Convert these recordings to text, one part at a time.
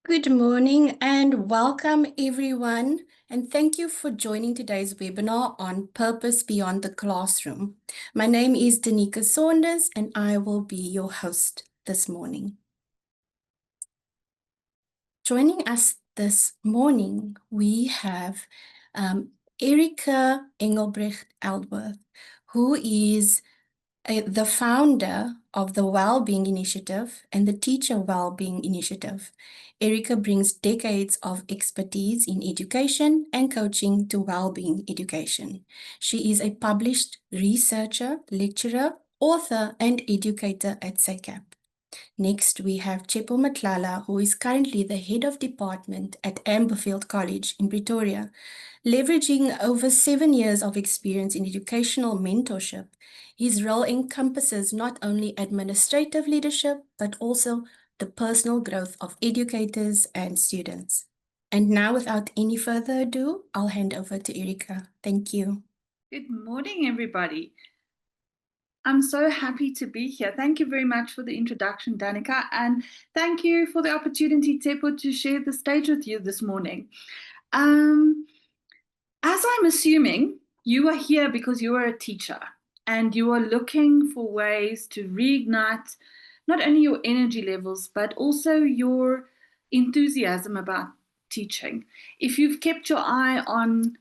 Good morning and welcome everyone, and thank you for joining today's webinar on Purpose Beyond the Classroom. My name is Danica Saunders and I will be your host this morning. Joining us this morning, we have Erica Engelbrecht Eldworth, who is the founder of the Wellbeing Initiative and the Teacher Wellbeing Initiative. Erica brings decades of expertise in education and coaching to wellbeing education. She is a published researcher, lecturer, author, and educator at SACAP. Next, we have Chepo Matlala, who is currently the head of department at Amberfield College in Pretoria. Leveraging over 7 years of experience in educational mentorship, his role encompasses not only administrative leadership, but also the personal growth of educators and students. And now, without any further ado, I'll hand over to Erica. Thank you. Good morning, everybody. I'm so happy to be here. Thank you very much for the introduction, Danica, and thank you for the opportunity, Tepo, to share the stage with you this morning. As I'm assuming, you are here because you are a teacher and you are looking for ways to reignite not only your energy levels, but also your enthusiasm about teaching. If you've kept your eye on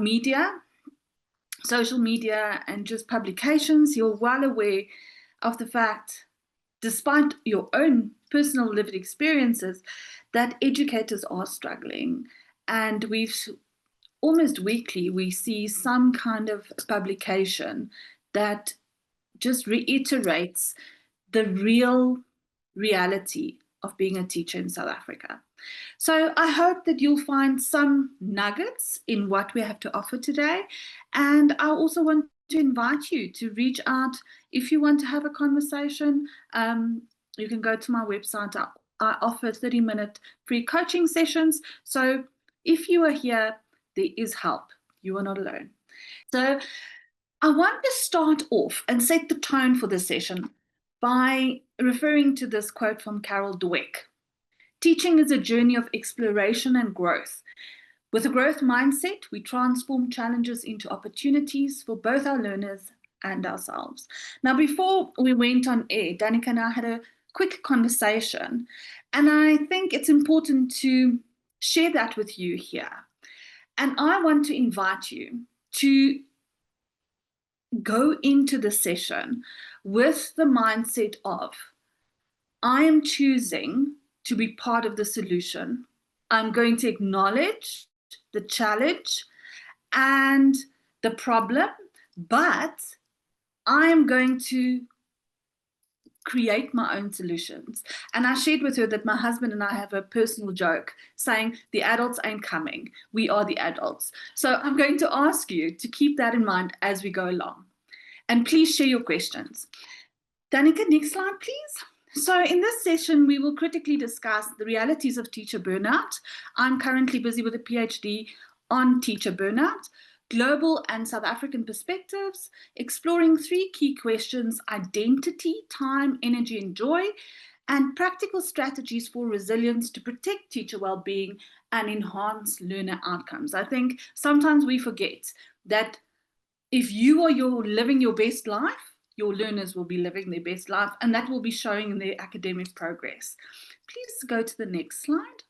media, social media, and just publications, you're well aware of the fact, despite your own personal lived experiences, that educators are struggling. And almost weekly, we see some kind of publication that just reiterates the real reality of being a teacher in South Africa. So I hope that you'll find some nuggets in what we have to offer today. And I also want to invite you to reach out if you want to have a conversation. You can go to my website. I offer 30-minute free coaching sessions. So if you are here, there is help. You are not alone. So I want to start off and set the tone for this session by referring to this quote from Carol Dweck. Teaching is a journey of exploration and growth. With a growth mindset, we transform challenges into opportunities for both our learners and ourselves. Now, before we went on air, Danica and I had a quick conversation, and I think it's important to share that with you here. And I want to invite you to go into the session with the mindset of, I am choosing to be part of the solution. I'm going to acknowledge the challenge and the problem, but I'm going to create my own solutions. And I shared with her that my husband and I have a personal joke saying the adults ain't coming. We are the adults. So I'm going to ask you to keep that in mind as we go along. And please share your questions. Danica, next slide, please. So in this session, we will critically discuss the realities of teacher burnout. I'm currently busy with a PhD on teacher burnout, global and South African perspectives, exploring 3 key questions: identity, time, energy, and joy, and practical strategies for resilience to protect teacher well-being and enhance learner outcomes. I think sometimes we forget that if you are living your best life, your learners will be living their best life, and that will be showing in their academic progress. Please go to the next slide.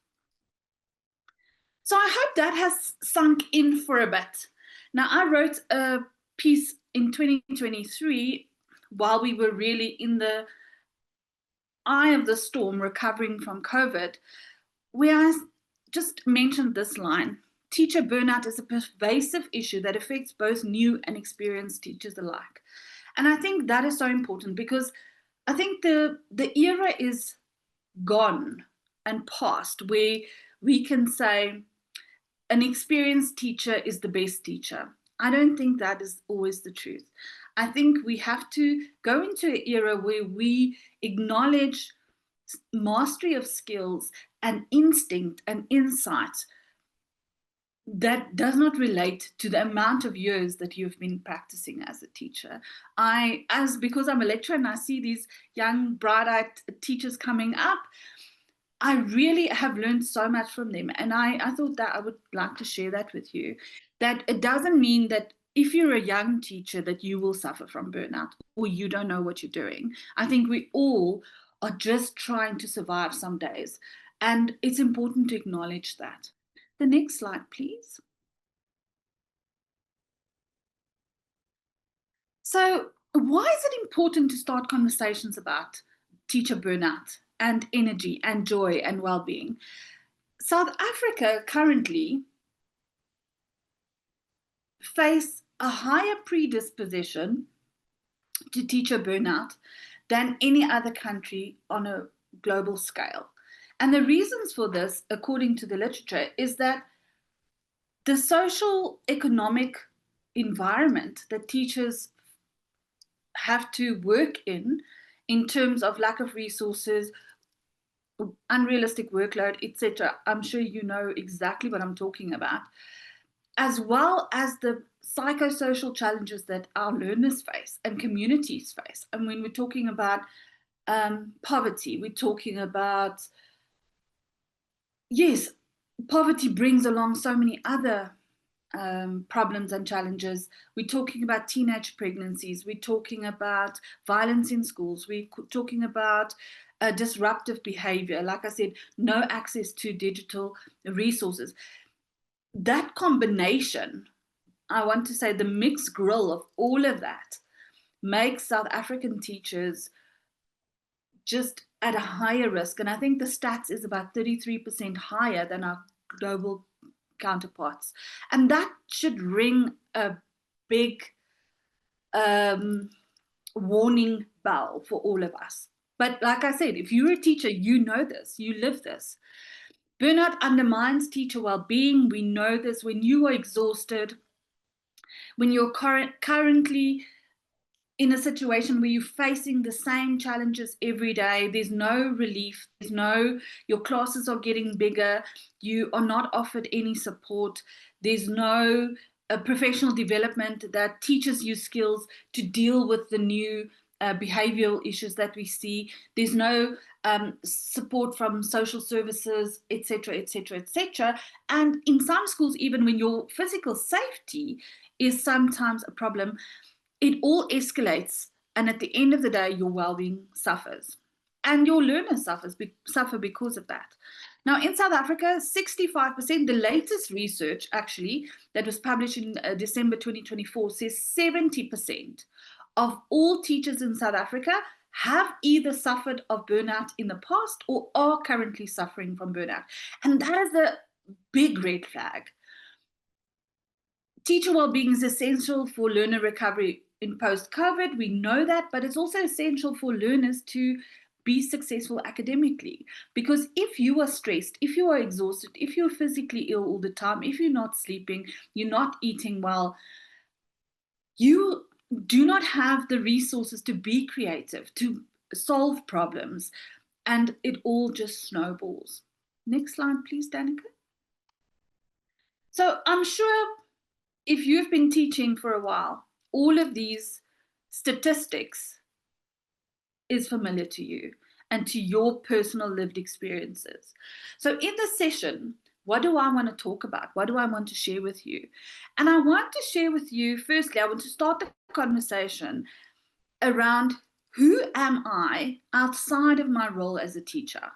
So I hope that has sunk in for a bit. Now, I wrote a piece in 2023 while we were really in the eye of the storm, recovering from COVID, where I just mentioned this line: teacher burnout is a pervasive issue that affects both new and experienced teachers alike. And I think that is so important, because I think the era is gone and past where we can say an experienced teacher is the best teacher. I don't think that is always the truth. I think we have to go into an era where we acknowledge mastery of skills and instinct and insight that does not relate to the amount of years that you've been practicing as a teacher. Because I'm a lecturer and I see these young, bright-eyed teachers coming up, I really have learned so much from them. And I thought that I would like to share that with you. That it doesn't mean that if you're a young teacher that you will suffer from burnout or you don't know what you're doing. I think we all are just trying to survive some days. And it's important to acknowledge that. The next slide, please. So, why is it important to start conversations about teacher burnout and energy and joy and well being? South Africa currently face a higher predisposition to teacher burnout than any other country on a global scale. And the reasons for this, according to the literature, is that the social economic environment that teachers have to work in terms of lack of resources, unrealistic workload, etc. I'm sure you know exactly what I'm talking about, as well as the psychosocial challenges that our learners face and communities face. And when we're talking about poverty, we're talking about, yes, poverty brings along so many other problems and challenges. We're talking about teenage pregnancies. We're talking about violence in schools. We're talking about disruptive behavior. Like I said, no access to digital resources. That combination, I want to say the mixed grill of all of that, makes South African teachers just at a higher risk. And I think the stats is about 33% higher than our global counterparts. And that should ring a big warning bell for all of us. But like I said, if you're a teacher, you know this, you live this. Burnout undermines teacher well-being. We know this. When you are exhausted, when you're currently in a situation where you're facing the same challenges every day, there's no relief, your classes are getting bigger, you are not offered any support, there's no professional development that teaches you skills to deal with the new behavioral issues that we see, there's no support from social services, etc., etc., etc. And in some schools, even when your physical safety is sometimes a problem, it all escalates, and at the end of the day, your well-being suffers, and your learners suffer because of that. Now, in South Africa, 65%, the latest research actually that was published in December 2024 says 70% of all teachers in South Africa have either suffered of burnout in the past or are currently suffering from burnout. And that is a big red flag. Teacher well-being is essential for learner recovery in post-COVID. We know that, but it's also essential for learners to be successful academically. Because if you are stressed, if you are exhausted, if you're physically ill all the time, if you're not sleeping, you're not eating well, you do not have the resources to be creative, to solve problems, and it all just snowballs. Next slide, please, Danica. So I'm sure if you've been teaching for a while, all of these statistics is familiar to you and to your personal lived experiences. So in this session, what do I want to talk about? What do I want to share with you? And I want to share with you, firstly, I want to start the conversation around who am I outside of my role as a teacher?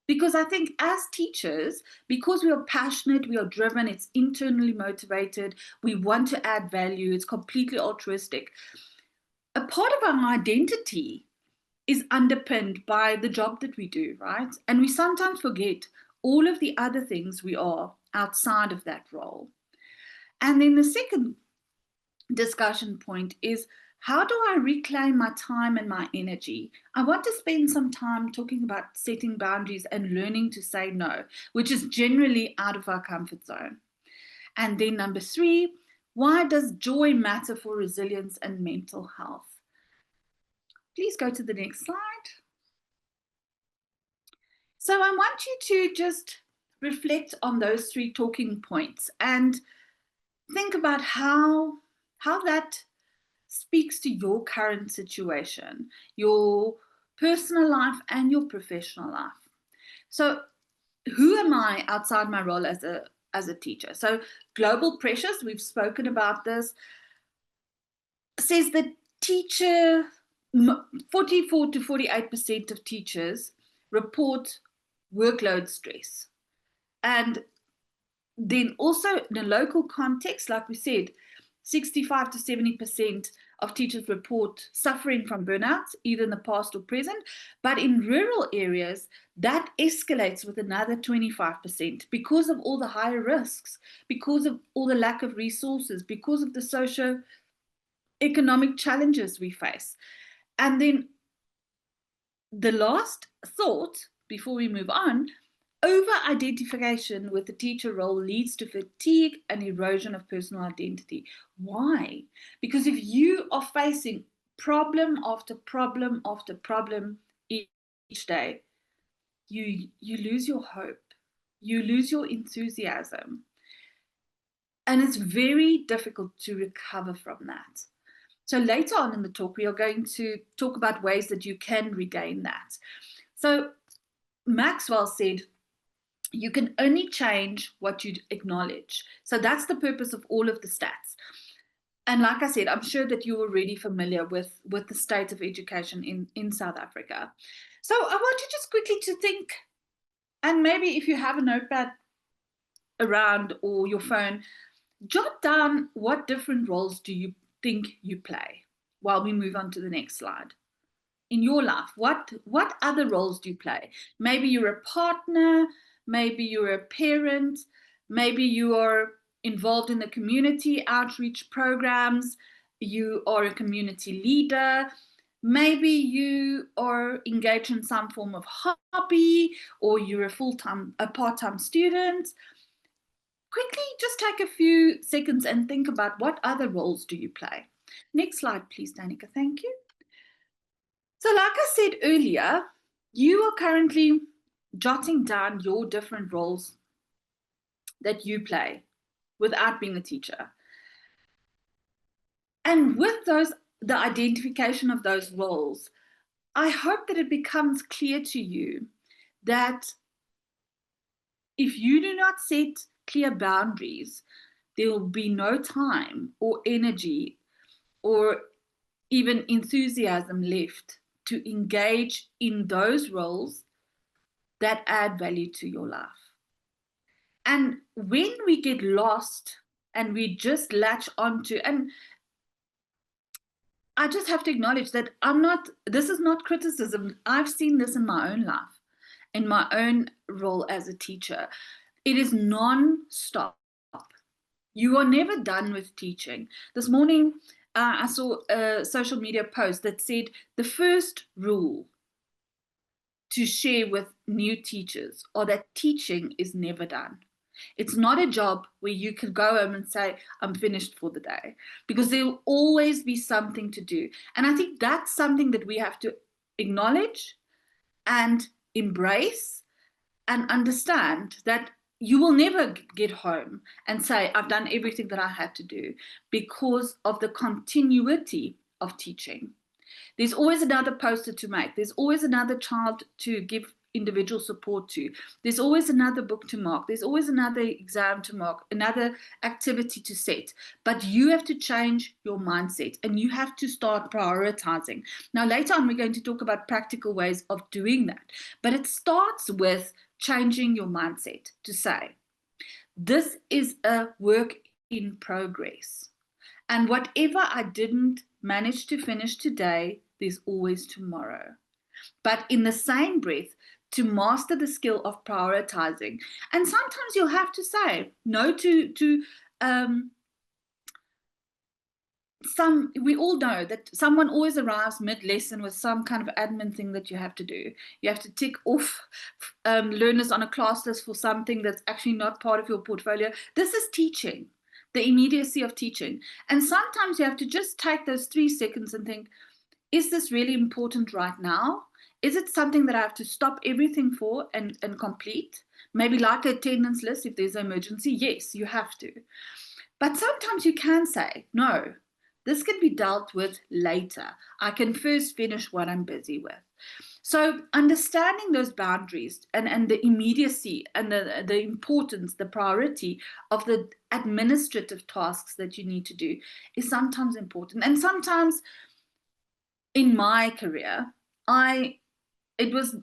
Because I think as teachers, because we are passionate, we are driven, it's internally motivated, we want to add value, it's completely altruistic. A part of our identity is underpinned by the job that we do, right? And we sometimes forget all of the other things we are outside of that role. And then the second discussion point is, how do I reclaim my time and my energy? I want to spend some time talking about setting boundaries and learning to say no, which is generally out of our comfort zone. And then number 3, why does joy matter for resilience and mental health? Please go to the next slide. So I want you to just reflect on those 3 talking points and think about how that speaks to your current situation, your personal life and your professional life. So who am I outside my role as a teacher? So Global Pressures, we've spoken about this, says that 44 to 48% of teachers report workload stress. And then also in a local context, like we said, 65 to 70% of teachers report suffering from burnout, either in the past or present. But in rural areas, that escalates with another 25% because of all the higher risks, because of all the lack of resources, because of the socio-economic challenges we face. And then the last thought before we move on, over-identification with the teacher role leads to fatigue and erosion of personal identity. Why? Because if you are facing problem after problem after problem each day, you lose your hope, you lose your enthusiasm, and it's very difficult to recover from that. So later on in the talk, we are going to talk about ways that you can regain that. So Maxwell said, you can only change what you acknowledge. So that's the purpose of all of the stats. And like I said, I'm sure that you're already familiar with the state of education in South Africa. So I want you just quickly to think, and maybe if you have a notepad around or your phone, jot down what different roles do you think you play while we move on to the next slide. In your life, what other roles do you play? Maybe you're a partner, maybe you're a parent, maybe you are involved in the community outreach programs, you are a community leader, maybe you are engaged in some form of hobby, or you're a part-time student. Quickly, just take a few seconds and think about what other roles do you play. Next slide, please, Danica. Thank you. So like I said earlier, you are currently jotting down your different roles that you play without being a teacher. And with the identification of those roles, I hope that it becomes clear to you that if you do not set clear boundaries, there will be no time or energy or even enthusiasm left to engage in those roles that add value to your life. And when we get lost and we just latch onto, and I just have to acknowledge that this is not criticism. I've seen this in my own life, in my own role as a teacher. It is non-stop. You are never done with teaching. This morning, I saw a social media post that said the first rule to share with new teachers are that teaching is never done. It's not a job where you can go home and say, I'm finished for the day, because there will always be something to do. And I think that's something that we have to acknowledge and embrace and understand, that you will never get home and say, I've done everything that I had to do, because of the continuity of teaching. There's always another poster to make. There's always another child to give individual support to. There's always another book to mark. There's always another exam to mark, another activity to set. But you have to change your mindset and you have to start prioritizing. Now, later on, we're going to talk about practical ways of doing that. But it starts with changing your mindset to say, this is a work in progress. And whatever I didn't manage to finish today, there's always tomorrow. But in the same breath, to master the skill of prioritizing. And sometimes you'll have to say no to we all know that someone always arrives mid-lesson with some kind of admin thing that you have to do. You have to tick off learners on a class list for something that's actually not part of your portfolio. This is teaching, the immediacy of teaching. And sometimes you have to just take those 3 seconds and think, is this really important right now? Is it something that I have to stop everything for and complete? Maybe like an attendance list, if there's an emergency, yes, you have to. But sometimes you can say, no, this can be dealt with later. I can first finish what I'm busy with. So understanding those boundaries and the immediacy and the importance, the priority of the administrative tasks that you need to do is sometimes important. And sometimes in my career, it was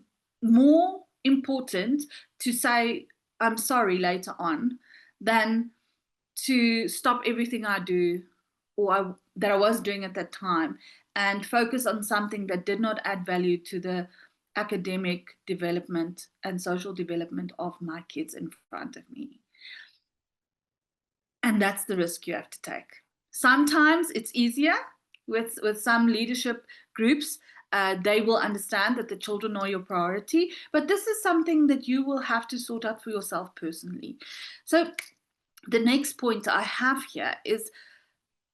more important to say I'm sorry later on than to stop everything I do or that I was doing at that time and focus on something that did not add value to the academic development and social development of my kids in front of me. And that's the risk you have to take. Sometimes it's easier with some leadership groups. They will understand that the children are your priority, but this is something that you will have to sort out for yourself personally. So the next point I have here is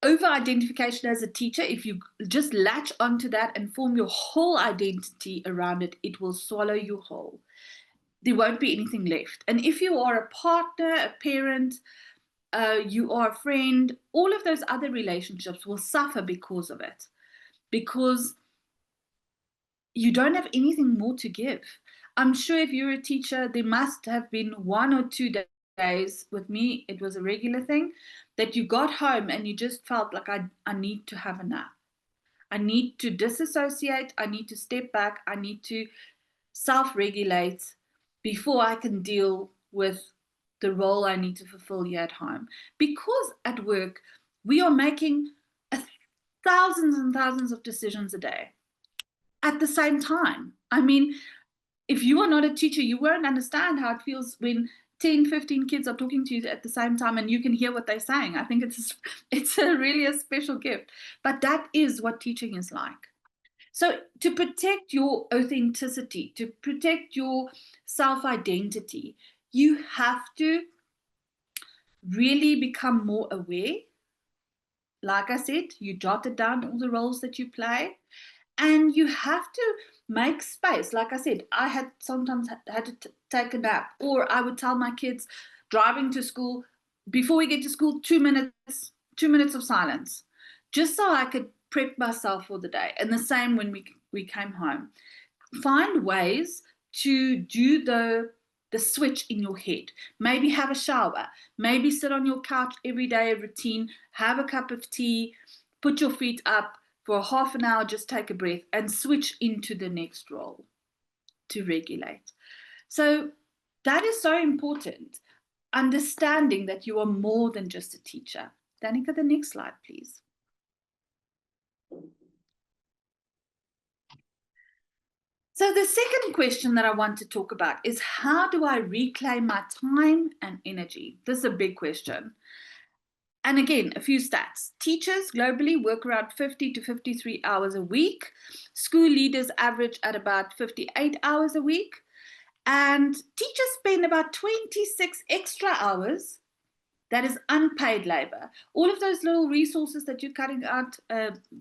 over-identification as a teacher. If you just latch onto that and form your whole identity around it, it will swallow you whole. There won't be anything left. And if you are a partner, a parent, you are a friend, all of those other relationships will suffer because of it, because you don't have anything more to give. I'm sure if you're a teacher, there must have been 1 or 2 days, with me it was a regular thing, that you got home and you just felt like I need to have a nap. I need to disassociate, I need to step back, I need to self-regulate before I can deal with the role I need to fulfill here at home. Because at work, we are making thousands and thousands of decisions a day at the same time. I mean, if you are not a teacher, you won't understand how it feels when 10, 15 kids are talking to you at the same time and you can hear what they're saying. I think it's really a special gift. But that is what teaching is like. So to protect your authenticity, to protect your self-identity, you have to really become more aware. Like I said, you jotted down all the roles that you play, and you have to make space. Like I said, I had sometimes had to take a nap, or I would tell my kids driving to school, before we get to school, 2 minutes of silence, just so I could prep myself for the day. And the same when we came home. Find ways to do the switch in your head. Maybe have a shower, maybe sit on your couch every day, a routine, have a cup of tea, put your feet up for half an hour, just take a breath and switch into the next role to regulate. So that is so important, understanding that you are more than just a teacher. Danica, the next slide, please. So the second question that I want to talk about is, how do I reclaim my time and energy? This is a big question. And again, a few stats. Teachers globally work around 50 to 53 hours a week. School leaders average at about 58 hours a week. And teachers spend about 26 extra hours. That is unpaid labor. All of those little resources that you're cutting out,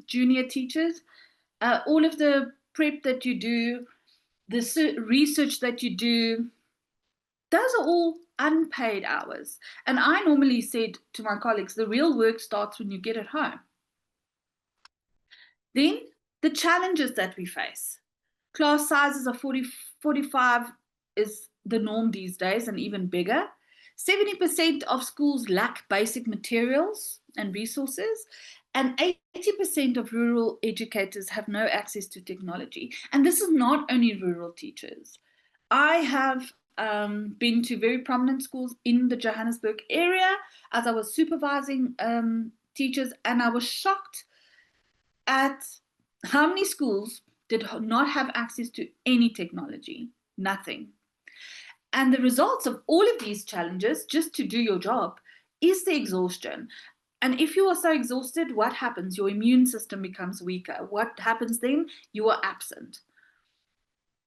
junior teachers, all of the prep that you do, the research that you do, those are all unpaid hours. And I normally said to my colleagues, the real work starts when you get at home. Then the challenges that we face. Class sizes of 40, 45 is the norm these days, and even bigger. 70% of schools lack basic materials and resources, and 80% of rural educators have no access to technology. And this is not only rural teachers. I have been to very prominent schools in the Johannesburg area as I was supervising teachers, and I was shocked at how many schools did not have access to any technology, nothing. And the results of all of these challenges, just to do your job, is the exhaustion. And if you are so exhausted, what happens? Your immune system becomes weaker. What happens then? You are absent.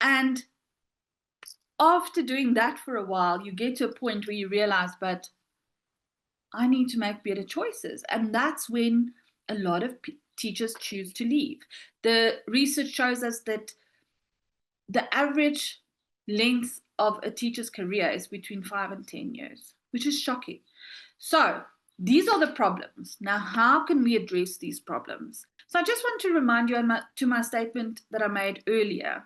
And after doing that for a while, you get to a point where you realize, but I need to make better choices. And that's when a lot of teachers choose to leave. The research shows us that the average length of a teacher's career is between 5 and 10 years, which is shocking. So these are the problems. Now, how can we address these problems? So I just want to remind you to my statement that I made earlier.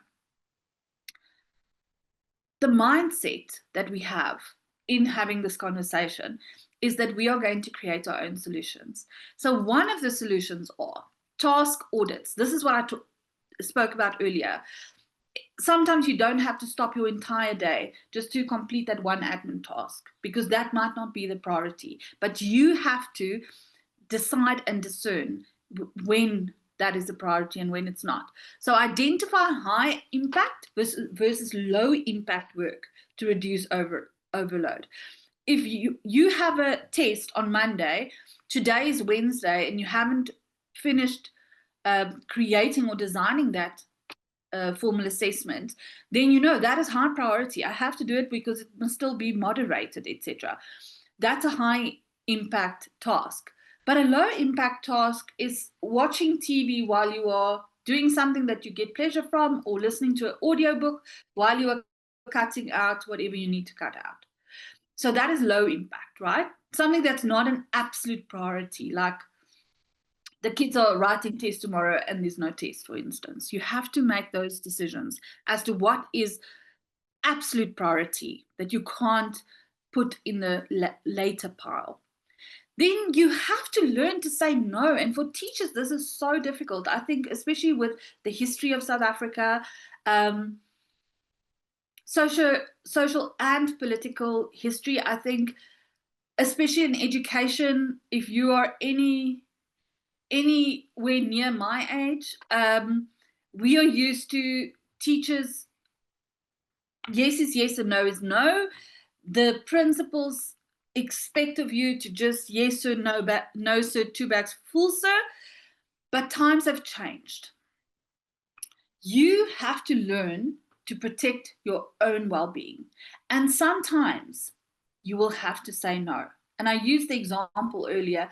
The mindset that we have in having this conversation is that we are going to create our own solutions. So one of the solutions are task audits. This is what I spoke about earlier. Sometimes you don't have to stop your entire day just to complete that one admin task, because that might not be the priority. But you have to decide and discern when that is a priority and when it's not. So identify high impact versus low impact work to reduce overload. If you have a test on Monday, today is Wednesday, and you haven't finished creating or designing that formal assessment, then you know that is high priority. I have to do it because it must still be moderated, etc. That's a high impact task. But a low impact task is watching TV while you are doing something that you get pleasure from, or listening to an audiobook while you are cutting out whatever you need to cut out. So that is low impact, right? Something that's not an absolute priority, like the kids are writing tests tomorrow and there's no test, for instance. You have to make those decisions as to what is absolute priority that you can't put in the later pile. Then you have to learn to say no. And for teachers, this is so difficult. I think, especially with the history of South Africa, social and political history, I think, especially in education, if you are anywhere near my age, we are used to teachers, yes is yes and no is no. The principals expect of you to just yes sir, no sir, 2 bags full sir. But times have changed. You have to learn to protect your own well-being. And sometimes you will have to say no. And I used the example earlier,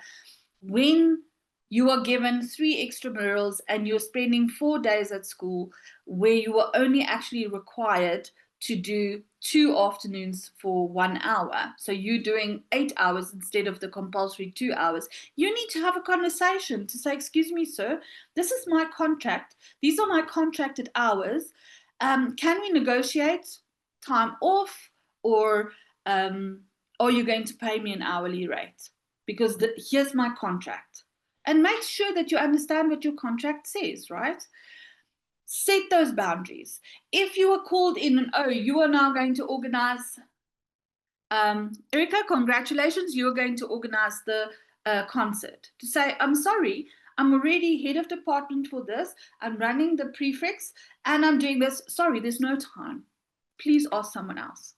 when you are given 3 extramurals and you're spending 4 days at school where you are only actually required to do 2 afternoons for 1 hour. So you're doing 8 hours instead of the compulsory 2 hours. You need to have a conversation to say, excuse me, sir, this is my contract. These are my contracted hours. Can we negotiate time off, or are you going to pay me an hourly rate? Because here's my contract. And make sure that you understand what your contract says, right? Set those boundaries. If you are called in and, oh, you are now going to organize, Erica, congratulations, you're going to organize the concert. To say, I'm sorry, I'm already head of department for this, I'm running the prefix, and I'm doing this. Sorry, there's no time. Please ask someone else.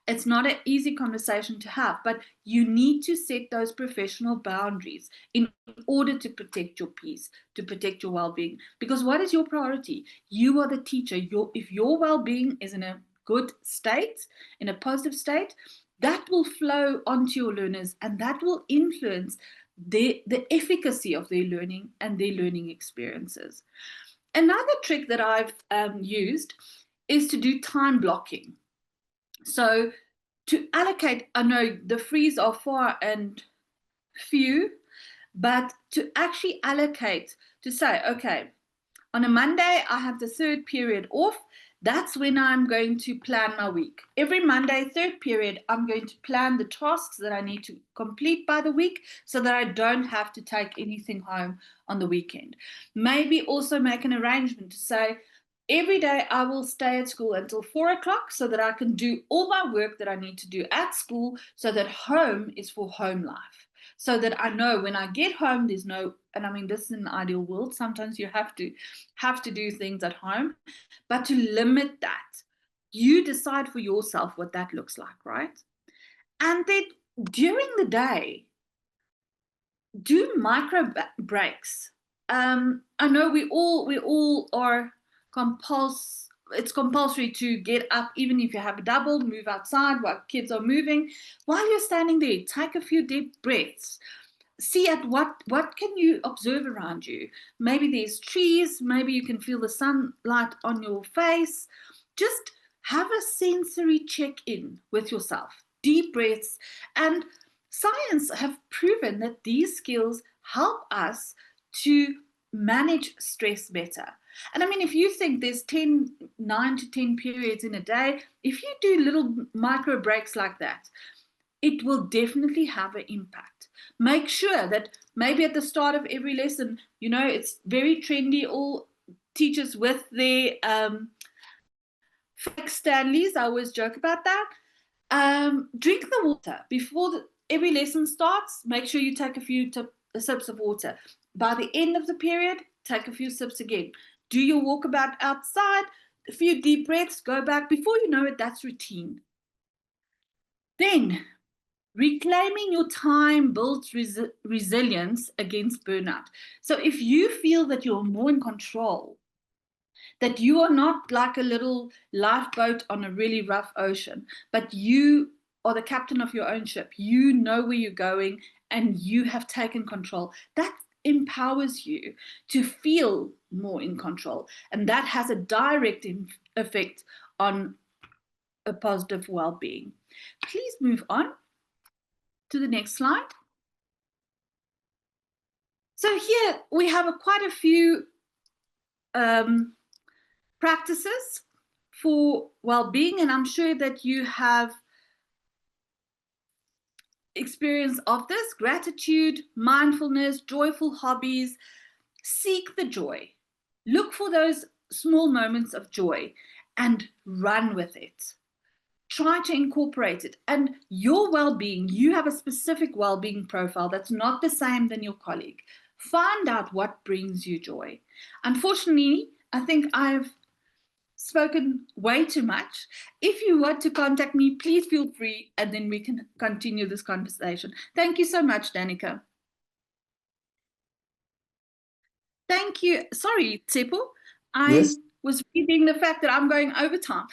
It's not an easy conversation to have, but you need to set those professional boundaries in order to protect your peace, to protect your well-being. Because what is your priority? You are the teacher. If your well-being is in a good state, in a positive state, that will flow onto your learners, and that will influence the efficacy of their learning and their learning experiences. Another trick that I've used is to do time blocking. So to allocate, I know the frees are far and few, but to actually allocate, to say, okay, on a Monday, I have the 3rd period off. That's when I'm going to plan my week. Every Monday, 3rd period, I'm going to plan the tasks that I need to complete by the week so that I don't have to take anything home on the weekend. Maybe also make an arrangement to say, every day I will stay at school until 4 o'clock so that I can do all my work that I need to do at school, so that home is for home life. So that I know when I get home, there's no, and I mean, this is an ideal world. Sometimes you have to do things at home, but to limit that, you decide for yourself what that looks like, right? And then during the day, do micro breaks. I know we all are it's compulsory to get up, even if you have a double, move outside while kids are moving. While you're standing there, take a few deep breaths. See at what can you observe around you. Maybe there's trees, maybe you can feel the sunlight on your face. Just have a sensory check-in with yourself. Deep breaths. And science have proven that these skills help us to manage stress better. And I mean, if you think there's 9 to 10 periods in a day, if you do little micro breaks like that, it will definitely have an impact. Make sure that maybe at the start of every lesson, you know, it's very trendy, all teachers with their fake Stanleys. I always joke about that. Drink the water before every lesson starts. Make sure you take a few sips of water. By the end of the period, take a few sips again. Do your walkabout outside, a few deep breaths, go back. Before you know it, that's routine. Then, reclaiming your time builds resilience against burnout. So if you feel that you're more in control, that you are not like a little lifeboat on a really rough ocean, but you are the captain of your own ship. You know where you're going and you have taken control. That empowers you to feel more in control. And that has a direct effect on a positive well-being. Please move on to the next slide. So here we have quite a few practices for well-being, and I'm sure that you have experience of this: gratitude, mindfulness, joyful hobbies. Seek the joy. Look for those small moments of joy and run with it. Try to incorporate it. And your well-being, you have a specific well-being profile that's not the same than your colleague. Find out what brings you joy. Unfortunately, I think I've spoken way too much. If you want to contact me, please feel free, and then we can continue this conversation. Thank you so much, Danica. Thank you. Sorry, Tsepo. Yes. Was reading the fact that I'm going overtime.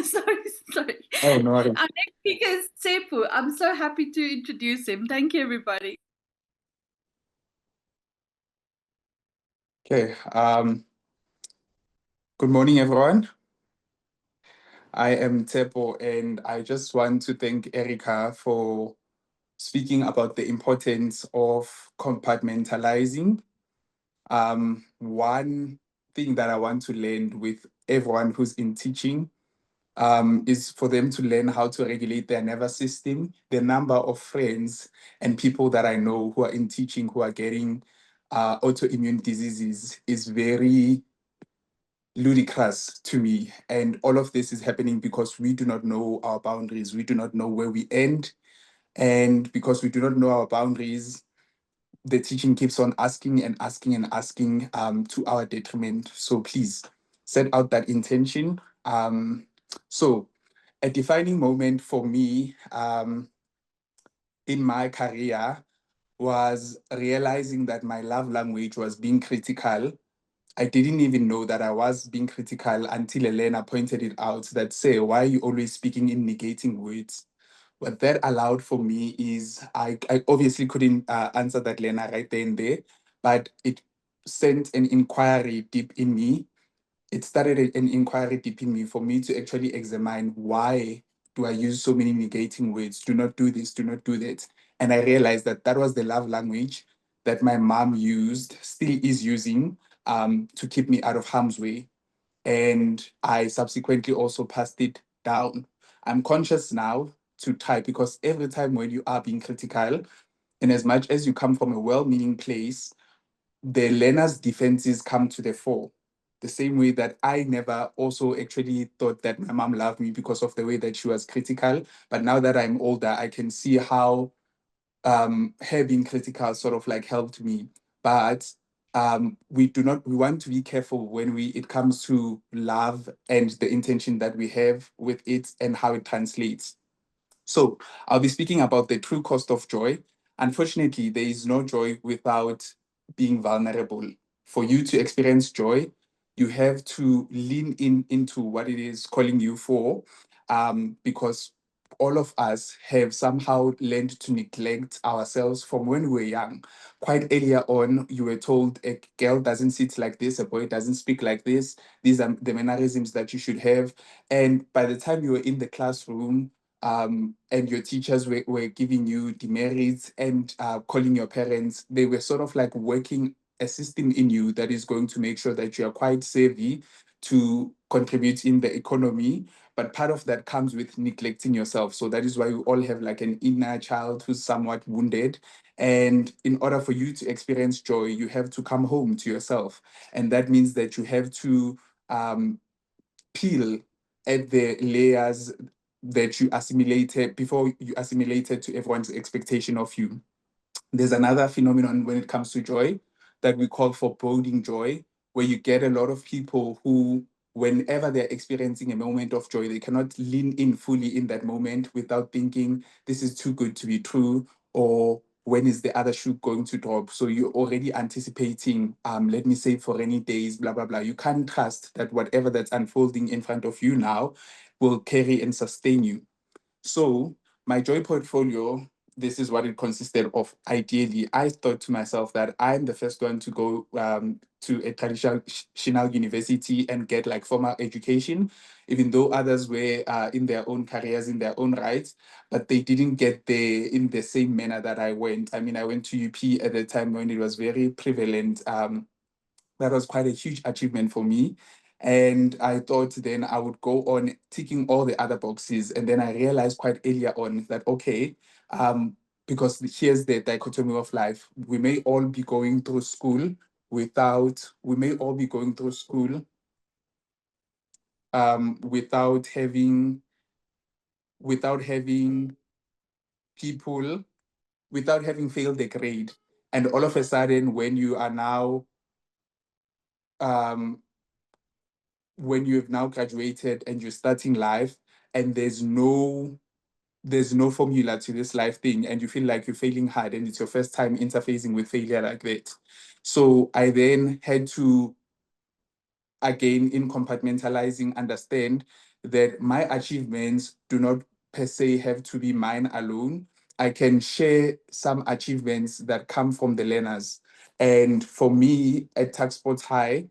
sorry. Oh, no. Our next speaker is Tsepo. I'm so happy to introduce him. Thank you, everybody. Okay. Good morning, everyone. I am Tepo, and I just want to thank Erica for speaking about the importance of compartmentalizing. One thing that I want to learn with everyone who's in teaching is for them to learn how to regulate their nervous system. The number of friends and people that I know who are in teaching who are getting autoimmune diseases is very ludicrous to me. And all of this is happening because we do not know our boundaries. We do not know where we end. And because we do not know our boundaries, the teaching keeps on asking and asking and asking to our detriment. So please set out that intention. So a defining moment for me in my career was realizing that my love language was being critical. I didn't even know that I was being critical until Elena pointed it out that, say, why are you always speaking in negating words? What that allowed for me is I obviously couldn't answer that, Lena, right there and there, but it sent an inquiry deep in me. It started an inquiry deep in me for me to actually examine why do I use so many negating words? Do not do this, do not do that. And I realized that that was the love language that my mom used, still is using, to keep me out of harm's way. And I subsequently also passed it down. I'm conscious now to try, because every time when you are being critical, and as much as you come from a well-meaning place, the learner's defenses come to the fore. The same way that I never also actually thought that my mom loved me because of the way that she was critical. But now that I'm older, I can see how her being critical sort of like helped me. But we want to be careful when it comes to love and the intention that we have with it and how it translates. So I'll be speaking about the true cost of joy. Unfortunately, there is no joy without being vulnerable. For you to experience joy, you have to lean into what it is calling you for, because all of us have somehow learned to neglect ourselves from when we were young. Quite earlier on, you were told a girl doesn't sit like this, a boy doesn't speak like this. These are the mannerisms that you should have. And by the time you were in the classroom, and your teachers were giving you demerits and calling your parents, they were sort of like working a system in you that is going to make sure that you are quite savvy to contribute in the economy. But part of that comes with neglecting yourself. So that is why we all have like an inner child who's somewhat wounded. And in order for you to experience joy, you have to come home to yourself. And that means that you have to peel at the layers that you assimilated before you assimilated to everyone's expectation of you. There's another phenomenon when it comes to joy that we call foreboding joy, where you get a lot of people who, whenever they're experiencing a moment of joy, they cannot lean in fully in that moment without thinking, this is too good to be true, or when is the other shoe going to drop? So you're already anticipating, let me say for rainy days, blah, blah, blah. You can't trust that whatever that's unfolding in front of you now will carry and sustain you. So my joy portfolio, this is what it consisted of. Ideally, I thought to myself that I'm the first one to go to a traditional university and get like formal education, even though others were in their own careers, in their own rights, but they didn't get there in the same manner that I went. I mean, I went to UP at the time when it was very prevalent. That was quite a huge achievement for me. And I thought then I would go on ticking all the other boxes. And then I realized quite earlier on that, okay, because here's the dichotomy of life. We may all be going through school we may all be going through school without having people, without having failed the grade. And all of a sudden, when you are now when you have now graduated and you're starting life and there's no formula to this life thing and you feel like you're failing hard and it's your first time interfacing with failure like that. So I then had to, again, in compartmentalizing, understand that my achievements do not per se have to be mine alone. I can share some achievements that come from the learners. And for me at Tucksports High,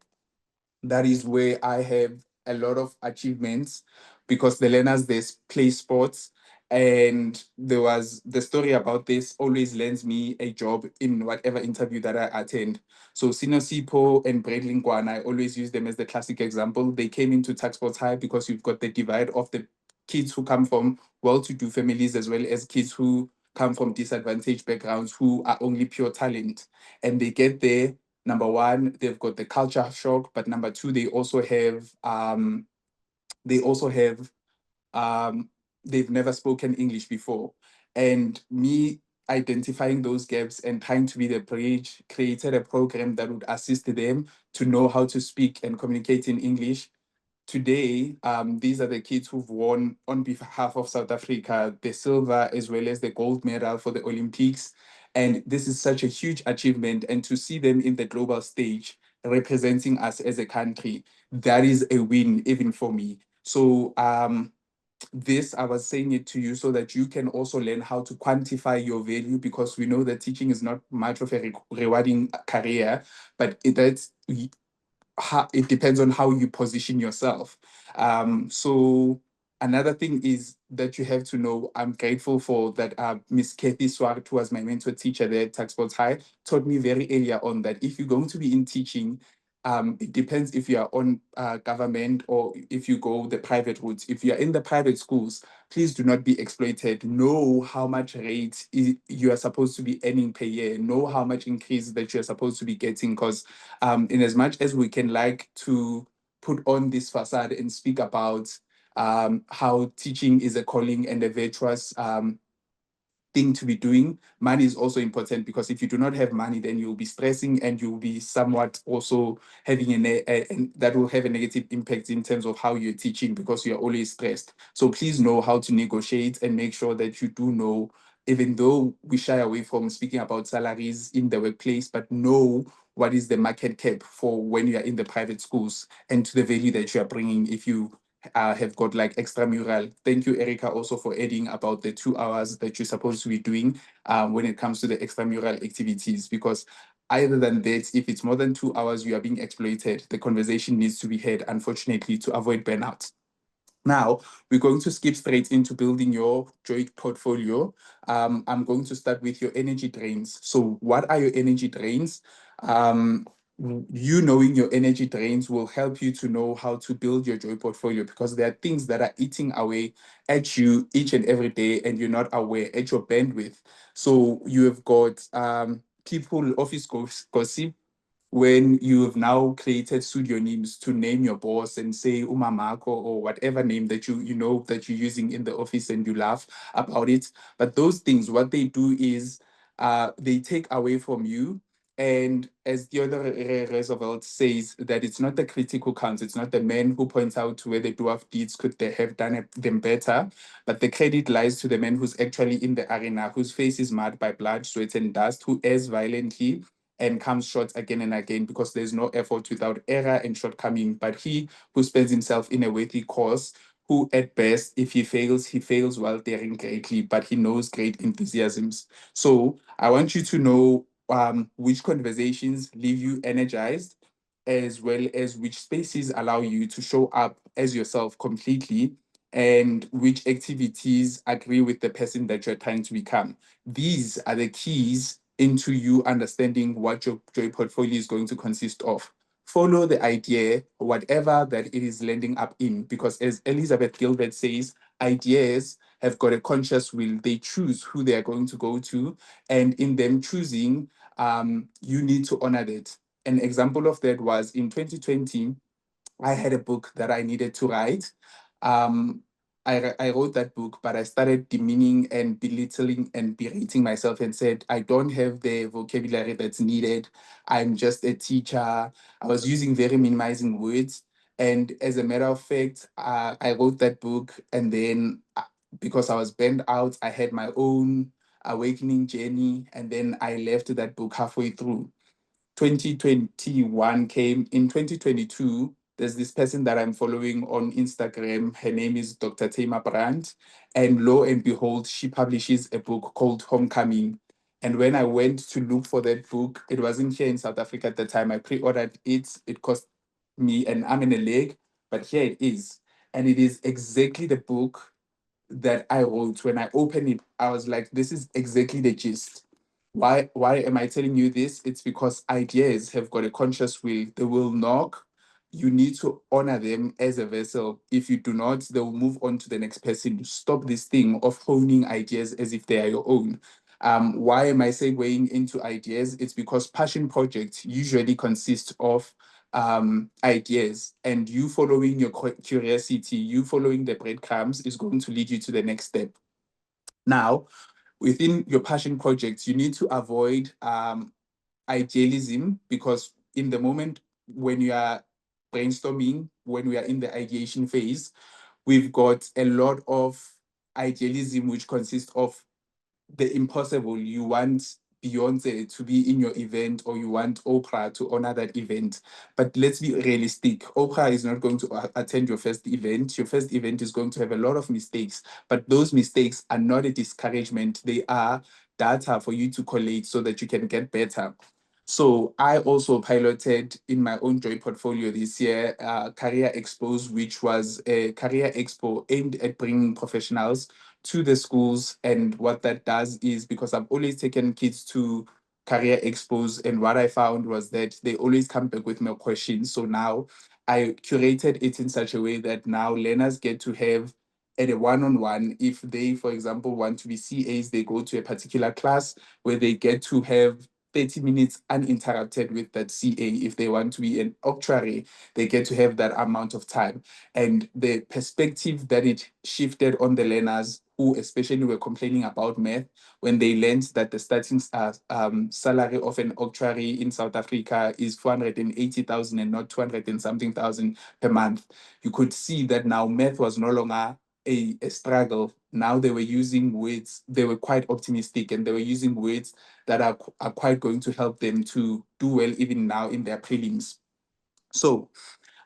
that is where I have a lot of achievements because the learners, they play sports. And there was the story about this always lands me a job in whatever interview that I attend. So Sino Sipo and Bradley Ngwana, I always use them as the classic example. They came into Tucksports High because you've got the divide of the kids who come from well-to-do families as well as kids who come from disadvantaged backgrounds who are only pure talent. And they get there. Number one, they've got the culture shock, but number two, they also have they've never spoken English before. And me identifying those gaps and trying to be the bridge, created a program that would assist them to know how to speak and communicate in English. Today, these are the kids who've won on behalf of South Africa the silver as well as the gold medal for the Olympics. And this is such a huge achievement. And to see them in the global stage representing us as a country, that is a win even for me. So this, I was saying it to you so that you can also learn how to quantify your value, because we know that teaching is not much of a rewarding career, but it depends on how you position yourself. So another thing is that you have to know, I'm grateful for that Miss Kathy Swart, who was my mentor teacher there at Tucksports High, taught me very earlier on that if you're going to be in teaching, it depends if you are on government or if you go the private route. If you are in the private schools, please do not be exploited. Know how much rate you are supposed to be earning per year. Know how much increase that you're supposed to be getting, because in as much as we can like to put on this facade and speak about how teaching is a calling and a virtuous thing to be doing, money is also important, because if you do not have money, then you'll be stressing and you'll be somewhat also having and that will have a negative impact in terms of how you're teaching, because you're always stressed. So please know how to negotiate and make sure that you do know, even though we shy away from speaking about salaries in the workplace, but know what is the market cap for when you are in the private schools and to the value that you are bringing if you have got like extramural. Thank you, Erica, also for adding about the 2 hours that you're supposed to be doing when it comes to the extramural activities, because either than that, if it's more than 2 hours, you are being exploited. The conversation needs to be had, unfortunately, to avoid burnout. Now, we're going to skip straight into building your joy portfolio. I'm going to start with your energy drains. So what are your energy drains? You knowing your energy drains will help you to know how to build your joy portfolio, because there are things that are eating away at you each and every day and you're not aware at your bandwidth. So you have got people, office gossip, when you have now created pseudonyms to name your boss and say Umamako or whatever name that you know that you're using in the office, and you laugh about it. But those things, what they do is they take away from you. And as Theodore Roosevelt says, that it's not the critic who counts, it's not the man who points out where the dwarf deeds could they have done them better, but the credit lies to the man who's actually in the arena, whose face is marred by blood, sweat, and dust, who errs violently and comes short again and again, because there's no effort without error and shortcoming. But he who spends himself in a worthy cause, who at best, if he fails while daring greatly, but he knows great enthusiasms. So I want you to know which conversations leave you energized, as well as which spaces allow you to show up as yourself completely, and which activities agree with the person that you're trying to become. These are the keys into you understanding what your joy portfolio is going to consist of. Follow the idea, whatever that it is landing up in, because as Elizabeth Gilbert says, ideas have got a conscious will. They choose who they are going to go to, and in them choosing, you need to honor that. An example of that was in 2020, I had a book that I needed to write. Um, I wrote that book, but I started demeaning and belittling and berating myself and said, I don't have the vocabulary that's needed. I'm just a teacher. I was using very minimizing words. And as a matter of fact, I wrote that book. And then because I was burned out, I had my own awakening journey. And then I left that book halfway through. 2021 came. In 2022, there's this person that I'm following on Instagram. Her name is Dr. Tamar Brandt. And lo and behold, she publishes a book called Homecoming. And when I went to look for that book, it wasn't here in South Africa at the time. I pre-ordered it. It cost me an arm and a leg, but here it is. And it is exactly the book that I wrote. When I opened it, I was like, this is exactly the gist. Why am I telling you this? It's because ideas have got a conscious will. They will knock. You need to honor them as a vessel. If you do not, they will move on to the next person. Stop this thing of honing ideas as if they are your own. Why am I segueing into ideas? It's because passion projects usually consist of ideas, and you following your curiosity, you following the breadcrumbs is going to lead you to the next step. Now, within your passion projects, you need to avoid idealism, because in the moment when you are brainstorming, when we are in the ideation phase, we've got a lot of idealism, which consists of the impossible. You want Beyonce to be in your event, or you want Oprah to honor that event. But let's be realistic. Oprah is not going to attend your first event. Your first event is going to have a lot of mistakes, but those mistakes are not a discouragement. They are data for you to collate so that you can get better. So I also piloted in my own joy portfolio this year, Career Expos, which was a career expo aimed at bringing professionals to the schools. And what that does is, because I've always taken kids to career expos, and what I found was that they always come back with more questions. So now I curated it in such a way that now learners get to have at a one-on-one, if they, for example, want to be CAs, they go to a particular class where they get to have 30 minutes uninterrupted with that CA. If they want to be an actuary, they get to have that amount of time. And the perspective that it shifted on the learners, who especially were complaining about math, when they learned that the starting salary of an actuary in South Africa is 480,000 and not 200 and something thousand per month, you could see that now math was no longer a struggle. Now they were using words, they were quite optimistic, and they were using words that are quite going to help them to do well even now in their prelims. So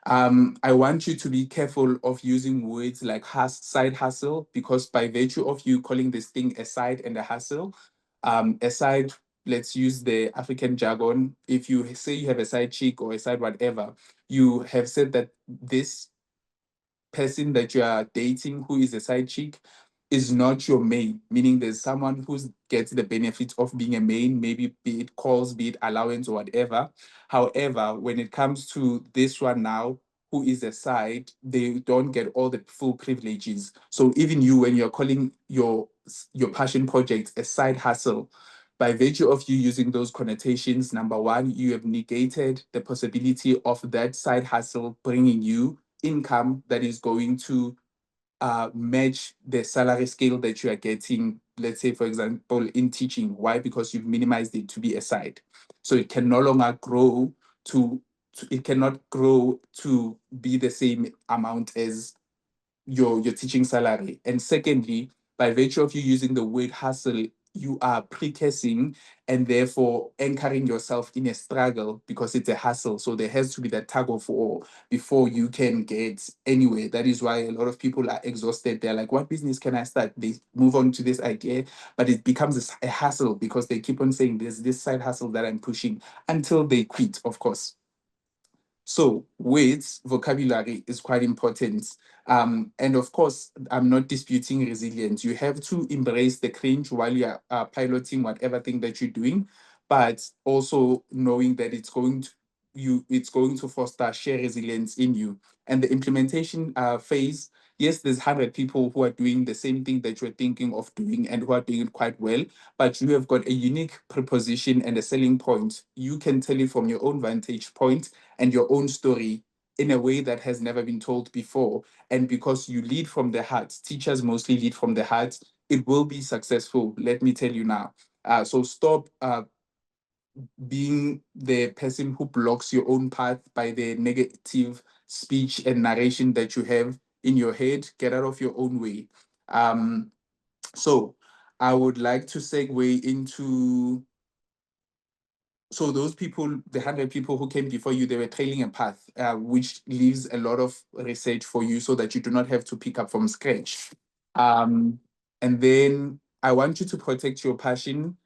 I want you to be careful of using words like side hustle, because by virtue of you calling this thing a side and a hustle, a side, let's use the African jargon. If you say you have a side chick or a side whatever, you have said that this person that you are dating who is a side chick is not your main, meaning there's someone who gets the benefit of being a main, maybe be it calls, be it allowance or whatever. However, when it comes to this one now, who is a side, they don't get all the full privileges. So even you, when you're calling your passion project a side hustle, by virtue of you using those connotations, number one, you have negated the possibility of that side hustle bringing you income that is going to match the salary scale that you are getting, let's say, for example, in teaching. Why? Because you've minimized it to be a side. So it can no longer grow it cannot grow to be the same amount as your teaching salary. And secondly, by virtue of you using the word hustle, you are precursing and therefore anchoring yourself in a struggle because it's a hustle. So there has to be that tug of war before you can get anywhere. That is why a lot of people are exhausted. They're like, what business can I start? They move on to this idea, but it becomes a hassle because they keep on saying there's this side hustle that I'm pushing until they quit, of course. So words, vocabulary is quite important. And of course, I'm not disputing resilience. You have to embrace the cringe while you are piloting whatever thing that you're doing, but also knowing that it's going to foster sheer resilience in you. And the implementation phase, yes, there's 100 people who are doing the same thing that you're thinking of doing and who are doing it quite well, but you have got a unique proposition and a selling point. You can tell it from your own vantage point and your own story in a way that has never been told before. And because you lead from the heart, teachers mostly lead from the heart, it will be successful. Let me tell you now. So stop being the person who blocks your own path by the negative speech and narration that you have in your head. Get out of your own way. So I would like to segue into, so those people, the 100 people who came before you, they were trailing a path, which leaves a lot of research for you so that you do not have to pick up from scratch. And then I want you to protect your passion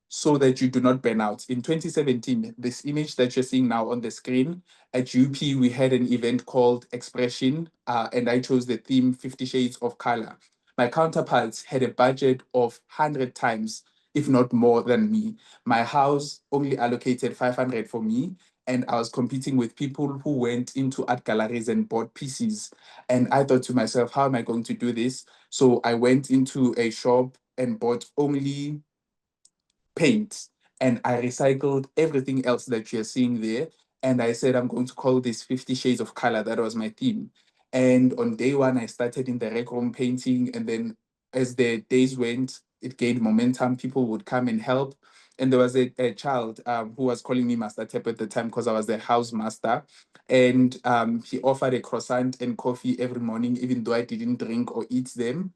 so that you do not burn out. In 2017, this image that you're seeing now on the screen, at UP, we had an event called Expression, and I chose the theme 50 Shades of Color. My counterparts had a budget of 100 times, if not more than me. My house only allocated 500 for me, and I was competing with people who went into art galleries and bought pieces. And I thought to myself, how am I going to do this? So I went into a shop and bought only paint, and I recycled everything else that you're seeing there. And I said, I'm going to call this 50 Shades of Color. That was my theme. And on day one, I started in the rec room painting. And then as the days went, it gained momentum. People would come and help. And there was a child who was calling me Master Tep at the time because I was the house master. And he offered a croissant and coffee every morning, even though I didn't drink or eat them.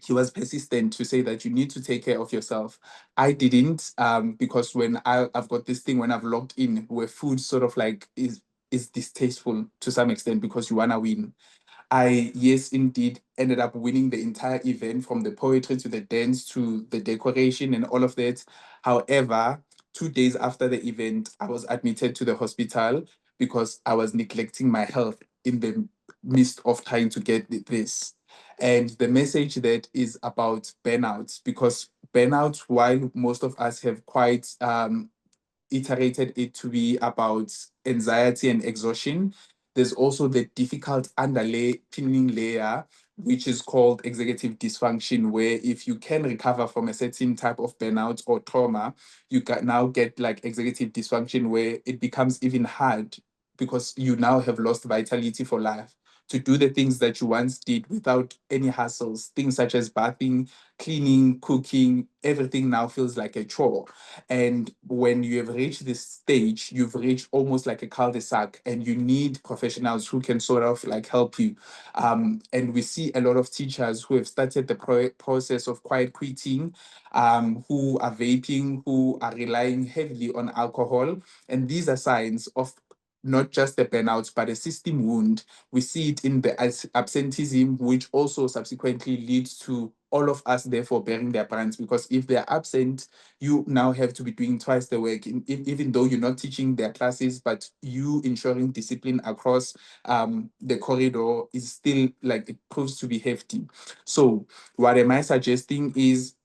He was persistent to say that you need to take care of yourself. I didn't, because when I've got this thing when I've logged in where food sort of like is distasteful to some extent because you wanna win. I, yes, indeed, ended up winning the entire event from the poetry to the dance to the decoration and all of that. However, 2 days after the event, I was admitted to the hospital because I was neglecting my health in the midst of trying to get this. And the message that is about burnout, because burnout, while most of us have quite iterated it to be about anxiety and exhaustion, there's also the difficult underlying layer, which is called executive dysfunction, where if you can recover from a certain type of burnout or trauma, you can now get like executive dysfunction where it becomes even hard because you now have lost vitality for life to do the things that you once did without any hassles, things such as bathing, cleaning, cooking, everything now feels like a chore. And when you have reached this stage, you've reached almost like a cul-de-sac, and you need professionals who can sort of like help you. And we see a lot of teachers who have started the process of quiet quitting, who are vaping, who are relying heavily on alcohol. And these are signs of not just the burnout, but a system wound. We see it in the absenteeism, which also subsequently leads to all of us therefore bearing their brands, because if they're absent, you now have to be doing twice the work, even though you're not teaching their classes, but you ensuring discipline across the corridor is still like, it proves to be hefty. So what am I suggesting is,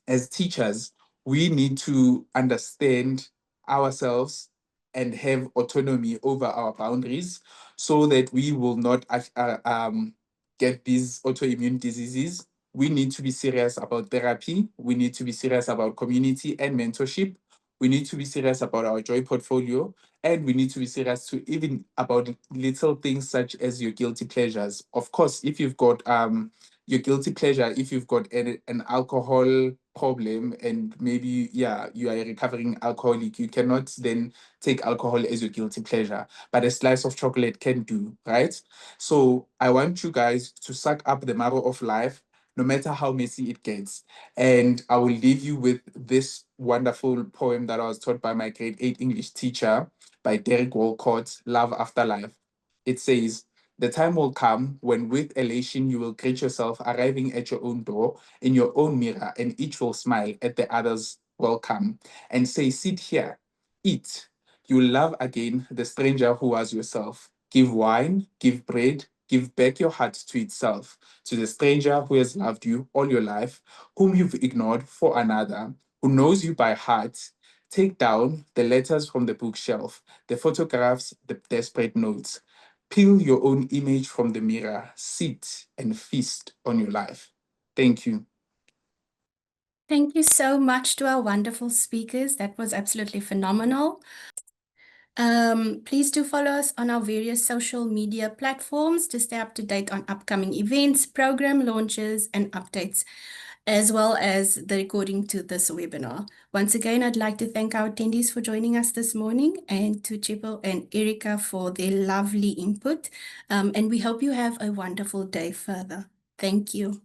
as teachers, we need to understand ourselves and have autonomy over our boundaries so that we will not get these autoimmune diseases. We need to be serious about therapy. We need to be serious about community and mentorship. We need to be serious about our joy portfolio. And we need to be serious to even about little things such as your guilty pleasures. Of course, if you've got your guilty pleasure, if you've got an alcohol problem and maybe, yeah, you are a recovering alcoholic, you cannot then take alcohol as your guilty pleasure, but a slice of chocolate can do, right? So I want you guys to suck up the marrow of life, no matter how messy it gets. And I will leave you with this wonderful poem that I was taught by my grade 8 English teacher by Derek Walcott, Love After Life. It says, "The time will come when with elation you will greet yourself arriving at your own door in your own mirror, and each will smile at the other's welcome and say, 'Sit here, eat.' You will love again the stranger who was yourself. Give wine, give bread, give back your heart to itself, to the stranger who has loved you all your life, whom you've ignored for another, who knows you by heart. Take down the letters from the bookshelf, the photographs, the desperate notes. Peel your own image from the mirror, sit and feast on your life." Thank you. Thank you so much to our wonderful speakers. That was absolutely phenomenal. Please do follow us on our various social media platforms to stay up to date on upcoming events, program launches, and updates, as well as the recording to this webinar. Once again, I'd like to thank our attendees for joining us this morning, and to Chippo and Erica for their lovely input. And we hope you have a wonderful day further. Thank you.